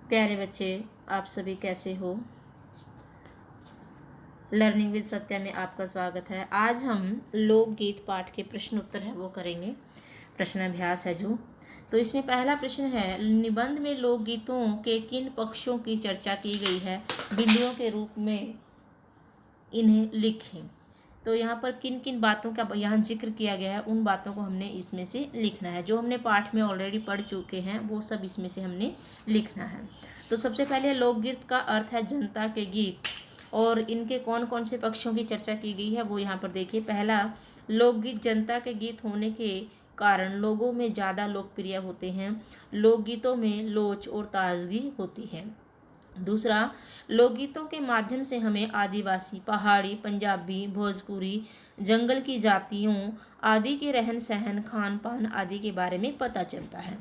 प्यारे बच्चे, आप सभी कैसे हो। लर्निंग विद सत्या में आपका स्वागत है। आज हम लोकगीत पाठ के प्रश्न उत्तर है वो करेंगे। प्रश्नाभ्यास है जो। तो इसमें पहला प्रश्न है, निबंध में लोकगीतों के किन पक्षों की चर्चा की गई है, बिंदुओं के रूप में इन्हें लिखें। तो यहाँ पर किन किन बातों का यहाँ जिक्र किया गया है, उन बातों को हमने इसमें से लिखना है। जो हमने पाठ में ऑलरेडी पढ़ चुके हैं वो सब इसमें से हमने लिखना है। तो सबसे पहले लोकगीत का अर्थ है जनता के गीत, और इनके कौन कौन से पक्षों की चर्चा की गई है वो यहाँ पर देखिए। पहला, लोकगीत जनता के गीत होने के कारण लोगों में ज़्यादा लोकप्रिय होते हैं। लोकगीतों में लोच और ताजगी होती है। दूसरा, लोकगीतों के माध्यम से हमें आदिवासी, पहाड़ी, पंजाबी, भोजपुरी, जंगल की जातियों आदि के रहन सहन, खान पान आदि के बारे में पता चलता है।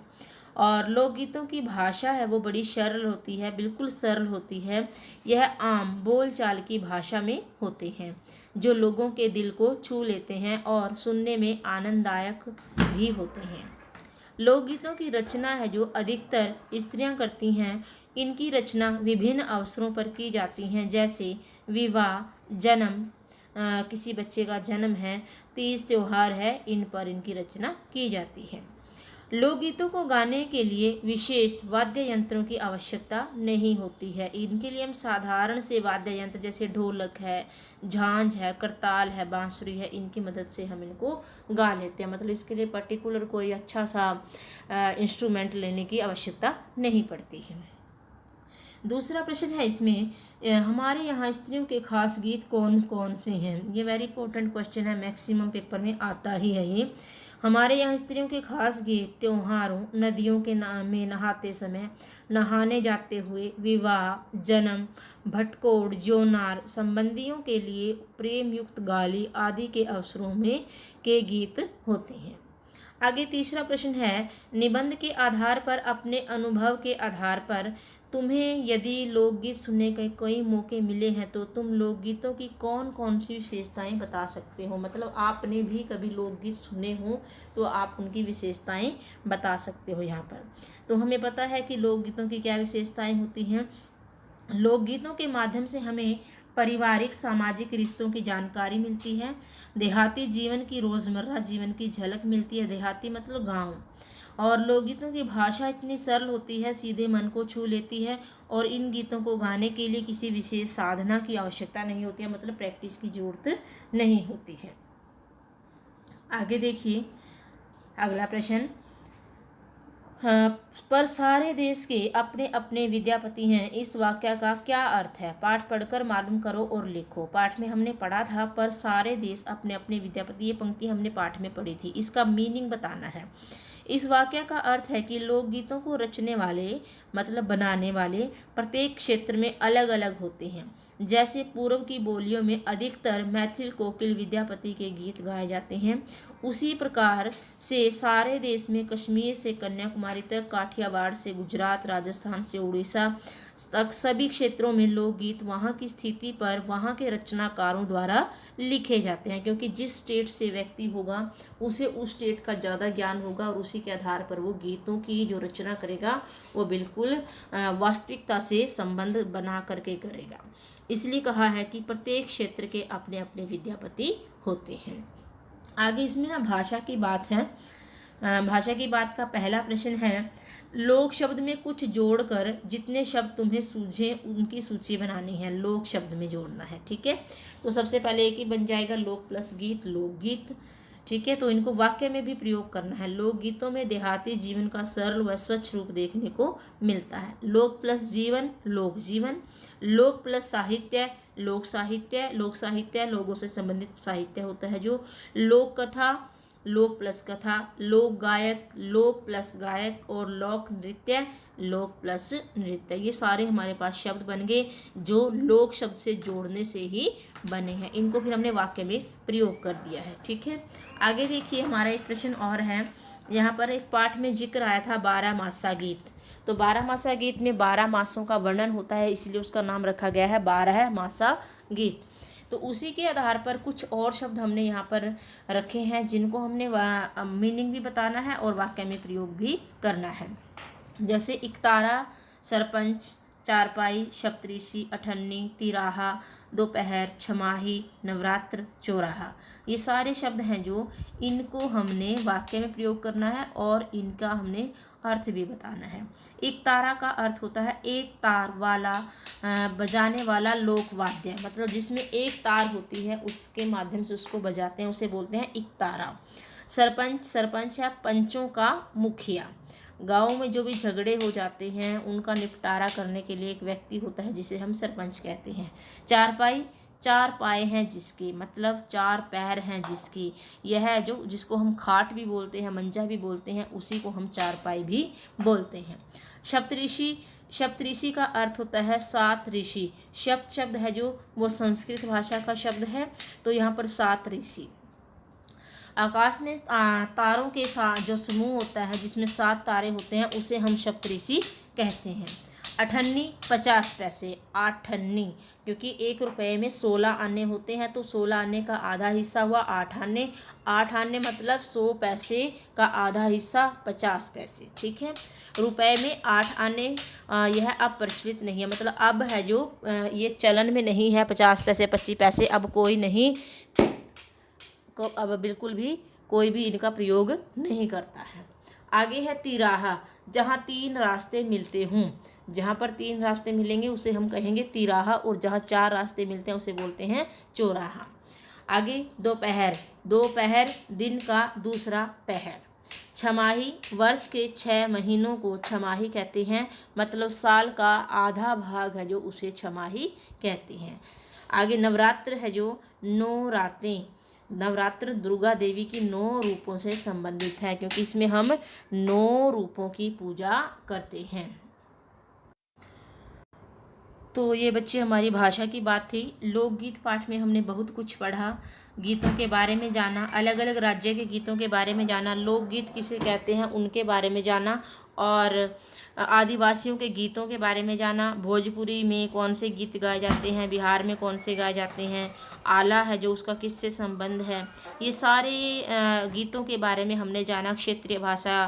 और लोकगीतों की भाषा है वो बड़ी सरल होती है, बिल्कुल सरल होती है। यह आम बोलचाल की भाषा में होते हैं जो लोगों के दिल को छू लेते हैं और सुनने में आनंददायक भी होते हैं। लोकगीतों की रचना है जो अधिकतर स्त्रियां करती हैं। इनकी रचना विभिन्न अवसरों पर की जाती हैं, जैसे विवाह, जन्म, किसी बच्चे का जन्म है, तीज त्योहार है, इन पर इनकी रचना की जाती है। लोकगीतों को गाने के लिए विशेष वाद्य यंत्रों की आवश्यकता नहीं होती है। इनके लिए हम साधारण से वाद्य यंत्र जैसे ढोलक है, झांझ है, करताल है, बांसुरी है, इनकी मदद से हम इनको गा लेते हैं। मतलब इसके लिए पर्टिकुलर कोई अच्छा सा इंस्ट्रूमेंट लेने की आवश्यकता नहीं पड़ती है। दूसरा प्रश्न है इसमें, हमारे यहाँ स्त्रियों के खास गीत कौन कौन से हैं। ये वेरी इंपॉर्टेंट क्वेश्चन है, मैक्सिमम पेपर में आता ही है ये। हमारे यहाँ स्त्रियों के खास गीत त्योहारों, नदियों के में नहाते समय, नहाने जाते हुए, विवाह, जन्म, भटकोड़, जोनार, संबंधियों के लिए प्रेम युक्त गाली आदि के अवसरों में के गीत होते हैं। आगे तीसरा प्रश्न है, निबंध के आधार पर, अपने अनुभव के आधार पर तुम्हें यदि लोकगीत सुनने के कई मौके मिले हैं तो तुम लोकगीतों की कौन कौन सी विशेषताएं बता सकते हो। मतलब आपने भी कभी लोकगीत सुने हो तो आप उनकी विशेषताएं बता सकते हो यहाँ पर। तो हमें पता है कि लोकगीतों की क्या विशेषताएं होती हैं। लोकगीतों के माध्यम से हमें पारिवारिक सामाजिक रिश्तों की जानकारी मिलती है। देहाती जीवन की, रोज़मर्रा जीवन की झलक मिलती है। देहाती मतलब गांव। और लोकगीतों की भाषा इतनी सरल होती है, सीधे मन को छू लेती है, और इन गीतों को गाने के लिए किसी विशेष साधना की आवश्यकता नहीं होती है, मतलब प्रैक्टिस की जरूरत नहीं होती है। आगे देखिए अगला प्रश्न, पर सारे देश के अपने अपने विद्यापति हैं, इस वाक्य का क्या अर्थ है। पाठ पढ़कर मालूम करो और लिखो। पाठ में हमने पढ़ा था पर सारे देश अपने अपने विद्यापति, ये पंक्ति हमने पाठ में पढ़ी थी, इसका मीनिंग बताना है। इस वाक्य का अर्थ है कि लोकगीतों को रचने वाले मतलब बनाने वाले प्रत्येक क्षेत्र में अलग अलग होते हैं। जैसे पूर्व की बोलियों में अधिकतर मैथिल कोकिल विद्यापति के गीत गाए जाते हैं, उसी प्रकार से सारे देश में कश्मीर से कन्याकुमारी तक, काठियावाड़ से गुजरात, राजस्थान से उड़ीसा तक सभी क्षेत्रों में लोकगीत वहाँ की स्थिति पर वहाँ के रचनाकारों द्वारा लिखे जाते हैं, क्योंकि जिस स्टेट से व्यक्ति होगा उसे उस स्टेट का ज़्यादा ज्ञान होगा और उसी के आधार पर वो गीतों की जो रचना करेगा वो बिल्कुल वास्तविकता से संबंध बना करके करेगा। इसलिए कहा है कि प्रत्येक क्षेत्र के अपने अपने विद्यापति होते हैं। आगे इसमें ना भाषा की बात है। भाषा की बात का पहला प्रश्न है, लोक शब्द में कुछ जोड़कर जितने शब्द तुम्हें सूझे उनकी सूची बनानी है। लोक शब्द में जोड़ना है, ठीक है। तो सबसे पहले एक ही बन जाएगा, लोक प्लस गीत, लोकगीत, ठीक है। तो इनको वाक्य में भी प्रयोग करना है। लोकगीतों में देहाती जीवन का सरल व स्वच्छ रूप देखने को मिलता है। लोक प्लस जीवन, लोक जीवन। लोक प्लस साहित्य, लोक साहित्य। लोक साहित्य लोगों से संबंधित साहित्य होता है जो। लोक कथा, लोक प्लस कथा। लोक गायक, लोक प्लस गायक। और लोक नृत्य, लोक प्लस नृत्य। ये सारे हमारे पास शब्द बन गए जो लोक शब्द से जोड़ने से ही बने हैं। इनको फिर हमने वाक्य में प्रयोग कर दिया है, ठीक है। आगे देखिए हमारा एक प्रश्न और है। यहाँ पर एक पाठ में जिक्र आया था 12 मासा गीत। तो 12 मासा गीत में 12 मासों का वर्णन होता है, इसलिए उसका नाम रखा गया है 12 मासा गीत। तो उसी के आधार पर कुछ और शब्द हमने यहाँ पर रखे हैं जिनको हमने मीनिंग भी बताना है और वाक्य में प्रयोग भी करना है। जैसे इकतारा, सरपंच, चारपाई, सप्तऋषि, अठन्नी, तिराहा, दोपहर, छमाही, नवरात्र, चौराहा। ये सारे शब्द हैं जो इनको हमने वाक्य में प्रयोग करना है और इनका हमने अर्थ भी बताना है। एक तारा का अर्थ होता है एक तार वाला बजाने वाला लोक वाद्य, मतलब जिसमें एक तार होती है उसके माध्यम से उसको बजाते हैं, उसे बोलते हैं एक तारा। सरपंच या पंचों का मुखिया। गाँव में जो भी झगड़े हो जाते हैं उनका निपटारा करने के लिए एक व्यक्ति होता है जिसे हम सरपंच कहते हैं। चारपाई, चार पाए हैं जिसके, मतलब चार पैर हैं जिसकी, यह जो जिसको हम खाट भी बोलते हैं, मंजा भी बोलते हैं, उसी को हम चारपाई भी बोलते हैं। सप्तऋषि का अर्थ होता है सात ऋषि। शब्द है जो वो संस्कृत भाषा का शब्द है, तो यहाँ पर सात ऋषि। आकाश में तारों के साथ जो समूह होता है जिसमें 7 तारे होते हैं उसे हम सप्तऋषि कहते हैं। अठन्नी 50 पैसे, आठन्नी, क्योंकि 1 रुपये में 16 आने होते हैं तो 16 आने का आधा हिस्सा हुआ 8 आने। 8 आने मतलब 100 पैसे का आधा हिस्सा 50 पैसे, ठीक है। रुपए में 8 आने, यह अब प्रचलित नहीं है, मतलब अब है जो ये चलन में नहीं है। 50 पैसे 25 पैसे अब कोई नहीं को अब बिल्कुल भी कोई भी इनका प्रयोग नहीं करता है। आगे है तिराहा, जहाँ 3 रास्ते मिलते हों। जहाँ पर 3 रास्ते मिलेंगे उसे हम कहेंगे तिराहा, और जहाँ 4 रास्ते मिलते हैं उसे बोलते हैं चौराहा। आगे दोपहर दिन का दूसरा पहर। छमाही, वर्ष के 6 महीनों को छमाही कहते हैं, मतलब साल का आधा भाग है जो उसे छमाही कहते हैं। आगे नवरात्र है जो 9 रातें। नवरात्र दुर्गा देवी की 9 रूपों से संबंधित है, क्योंकि इसमें हम 9 रूपों की पूजा करते हैं। तो ये बच्चे हमारी भाषा की बात थी। लोकगीत पाठ में हमने बहुत कुछ पढ़ा, गीतों के बारे में जाना, अलग अलग राज्य के गीतों के बारे में जाना, लोकगीत किसे कहते हैं उनके बारे में जाना, और आदिवासियों के गीतों के बारे में जाना। भोजपुरी में कौन से गीत गाए जाते हैं, बिहार में कौन से गाए जाते हैं, आला है जो उसका किससे संबंध है, ये सारे गीतों के बारे में हमने जाना। क्षेत्रीय भाषा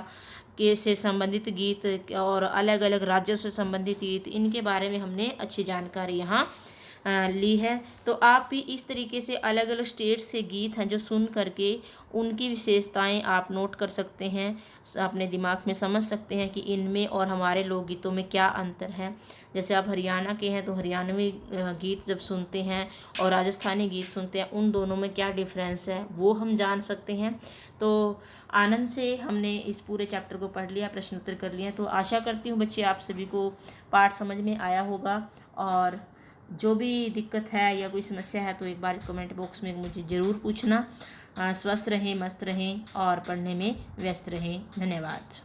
के से संबंधित गीत और अलग अलग राज्यों से संबंधित गीत, इनके बारे में हमने अच्छी जानकारी यहाँ ली है। तो आप भी इस तरीके से अलग अलग स्टेट से गीत हैं जो सुन करके उनकी विशेषताएं आप नोट कर सकते हैं, अपने दिमाग में समझ सकते हैं कि इनमें और हमारे लोकगीतों में क्या अंतर है। जैसे आप हरियाणा के हैं तो हरियाणवी गीत जब सुनते हैं और राजस्थानी गीत सुनते हैं, उन दोनों में क्या डिफरेंस है वो हम जान सकते हैं। तो आनंद से हमने इस पूरे चैप्टर को पढ़ लिया, प्रश्न उत्तर कर लिए। तो आशा करती हूँ बच्चे आप सभी को पाठ समझ में आया होगा, और जो भी दिक्कत है या कोई समस्या है तो एक बार कमेंट बॉक्स में मुझे ज़रूर पूछना। स्वस्थ रहें, मस्त रहें और पढ़ने में व्यस्त रहें। धन्यवाद।